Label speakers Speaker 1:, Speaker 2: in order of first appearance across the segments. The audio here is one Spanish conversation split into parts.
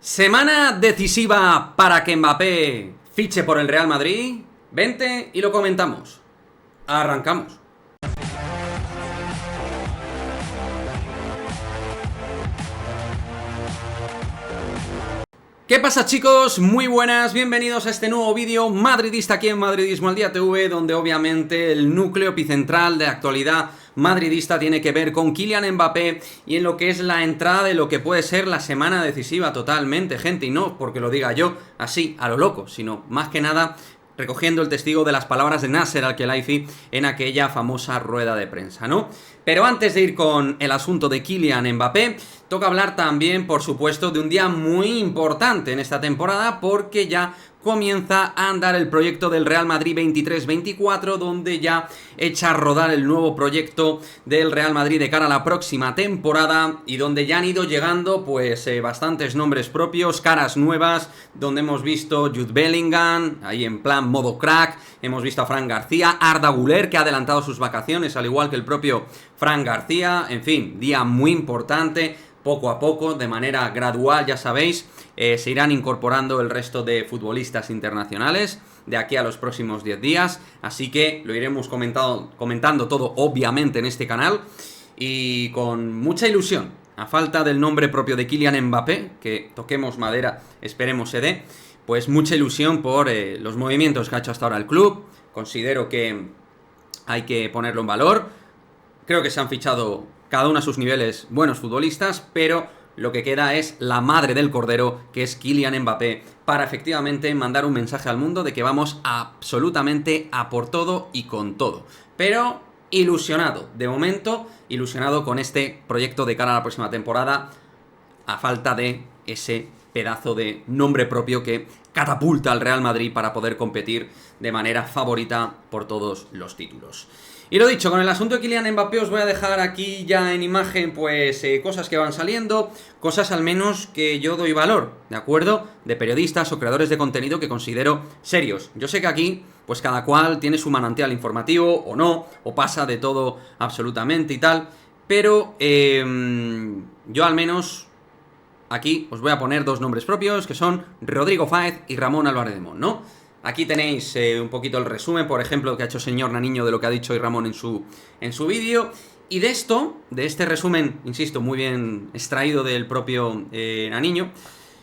Speaker 1: Semana decisiva para que Mbappé fiche por el Real Madrid. Vente y lo comentamos. Arrancamos. ¿Qué pasa, chicos? Muy buenas, bienvenidos a este nuevo vídeo madridista aquí en Madridismo al Día TV, donde obviamente el núcleo epicentral de actualidad madridista tiene que ver con Kylian Mbappé y en lo que es la entrada de lo que puede ser la semana decisiva totalmente, gente, y no porque lo diga yo así a lo loco, sino más que nada recogiendo el testigo de las palabras de Nasser Al-Khelaifi en aquella famosa rueda de prensa, ¿no? Pero antes de ir con el asunto de Kylian Mbappé, toca hablar también, por supuesto, de un día muy importante en esta temporada, porque ya comienza a andar el proyecto del Real Madrid 23-24, donde ya echa a rodar el nuevo proyecto del Real Madrid de cara a la próxima temporada, y donde ya han ido llegando pues bastantes nombres propios, caras nuevas, donde hemos visto Jude Bellingham, ahí en plan modo crack, hemos visto a Fran García, Arda Güler, que ha adelantado sus vacaciones, al igual que el propio Fran García. En fin, día muy importante. Poco a poco, de manera gradual, ya sabéis, se irán incorporando el resto de futbolistas internacionales de aquí a los próximos 10 días, así que lo iremos comentando todo, obviamente, en este canal, y con mucha ilusión, a falta del nombre propio de Kylian Mbappé, que toquemos madera, esperemos se dé, pues mucha ilusión por los movimientos que ha hecho hasta ahora el club. Considero que hay que ponerlo en valor. Creo que se han fichado cada uno a sus niveles buenos futbolistas, pero lo que queda es la madre del cordero, que es Kylian Mbappé, para efectivamente mandar un mensaje al mundo de que vamos absolutamente a por todo y con todo. Pero ilusionado, de momento, ilusionado con este proyecto de cara a la próxima temporada, a falta de ese pedazo de nombre propio que catapulta al Real Madrid para poder competir de manera favorita por todos los títulos. Y lo dicho, con el asunto de Kylian Mbappé os voy a dejar aquí ya en imagen pues cosas que van saliendo, cosas al menos que yo doy valor, ¿de acuerdo? De periodistas o creadores de contenido que considero serios. Yo sé que aquí pues cada cual tiene su manantial informativo o no, o pasa de todo absolutamente y tal, pero yo al menos aquí os voy a poner dos nombres propios, que son Rodrigo Fáez y Ramón Álvarez de Mon, ¿no? Aquí tenéis un poquito el resumen, por ejemplo, que ha hecho señor Naniño de lo que ha dicho hoy Ramón en su vídeo. Y de este resumen, insisto, muy bien extraído del propio Naniño,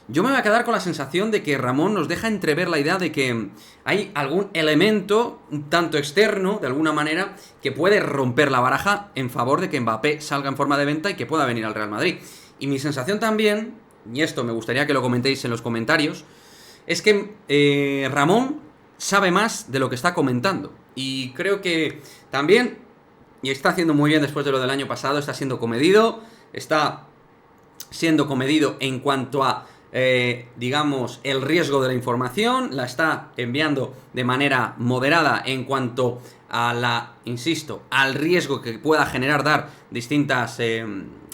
Speaker 1: yo me voy a quedar con la sensación de que Ramón nos deja entrever la idea de que hay algún elemento un tanto externo, de alguna manera, que puede romper la baraja en favor de que Mbappé salga en forma de venta y que pueda venir al Real Madrid. Y mi sensación también, y esto me gustaría que lo comentéis en los comentarios, es que Ramón sabe más de lo que está comentando. Y creo que también, y está haciendo muy bien después de lo del año pasado, está siendo comedido en cuanto a, digamos, el riesgo de la información, la está enviando de manera moderada en cuanto a al riesgo que pueda generar dar distintas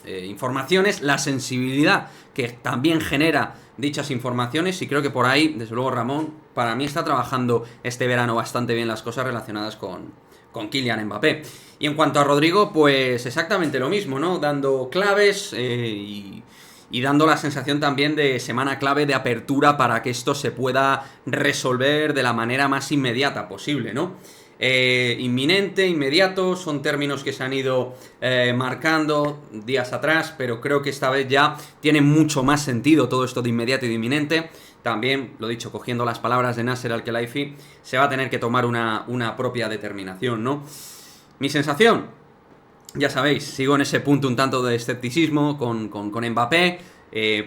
Speaker 1: informaciones, la sensibilidad que también genera dichas informaciones, y creo que por ahí, desde luego, Ramón, para mí está trabajando este verano bastante bien las cosas relacionadas con Kylian Mbappé. Y en cuanto a Rodrigo, pues exactamente lo mismo, ¿no? Dando claves y dando la sensación también de semana clave de apertura para que esto se pueda resolver de la manera más inmediata posible, ¿no? Inminente, inmediato, son términos que se han ido marcando días atrás, pero creo que esta vez ya tiene mucho más sentido todo esto de inmediato y de inminente. También, lo dicho, cogiendo las palabras de Nasser Al-Khelaifi, se va a tener que tomar una propia determinación, ¿no? Mi sensación, ya sabéis, sigo en ese punto un tanto de escepticismo con Mbappé,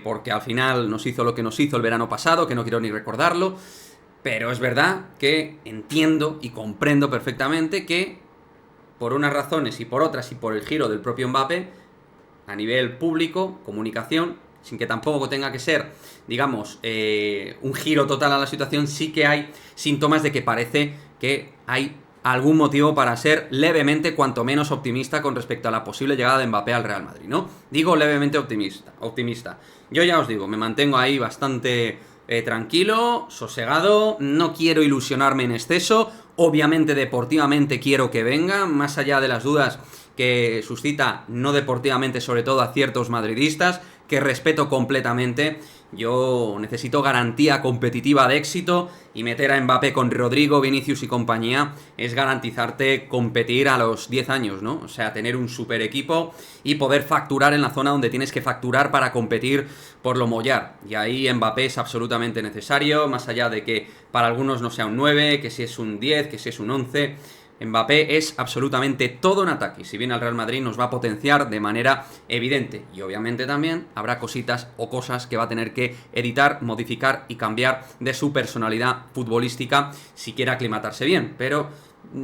Speaker 1: porque al final nos hizo lo que nos hizo el verano pasado, que no quiero ni recordarlo. Pero es verdad que entiendo y comprendo perfectamente que, por unas razones y por otras, y por el giro del propio Mbappé, a nivel público, comunicación, sin que tampoco tenga que ser, digamos, un giro total a la situación, sí que hay síntomas de que parece que hay algún motivo para ser levemente, cuanto menos optimista con respecto a la posible llegada de Mbappé al Real Madrid, ¿no? Digo levemente optimista. Yo ya os digo, me mantengo ahí bastante tranquilo, sosegado, no quiero ilusionarme en exceso, obviamente deportivamente quiero que venga, más allá de las dudas que suscita no deportivamente sobre todo a ciertos madridistas, que respeto completamente. Yo necesito garantía competitiva de éxito y meter a Mbappé con Rodrigo, Vinicius y compañía es garantizarte competir a los 10 años, ¿no? O sea, tener un super equipo y poder facturar en la zona donde tienes que facturar para competir por lo mollar. Y ahí Mbappé es absolutamente necesario, más allá de que para algunos no sea un 9, que si es un 10, que si es un 11... Mbappé es absolutamente todo en ataque y si viene al Real Madrid nos va a potenciar de manera evidente y obviamente también habrá cositas o cosas que va a tener que editar, modificar y cambiar de su personalidad futbolística si quiere aclimatarse bien, pero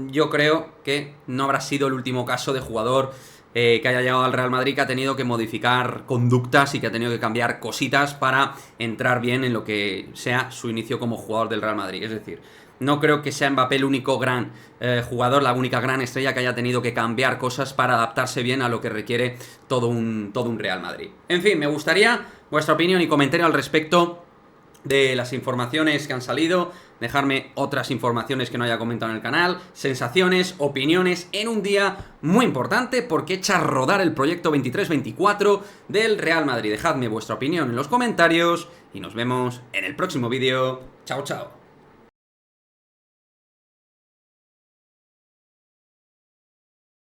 Speaker 1: yo creo que no habrá sido el último caso de jugador que haya llegado al Real Madrid que ha tenido que modificar conductas y que ha tenido que cambiar cositas para entrar bien en lo que sea su inicio como jugador del Real Madrid. Es decir, no creo que sea Mbappé el único gran jugador, la única gran estrella que haya tenido que cambiar cosas para adaptarse bien a lo que requiere todo un Real Madrid. En fin, me gustaría vuestra opinión y comentario al respecto de las informaciones que han salido, dejarme otras informaciones que no haya comentado en el canal, sensaciones, opiniones, en un día muy importante porque echa a rodar el proyecto 23-24 del Real Madrid. Dejadme vuestra opinión en los comentarios y nos vemos en el próximo vídeo. Chao, chao.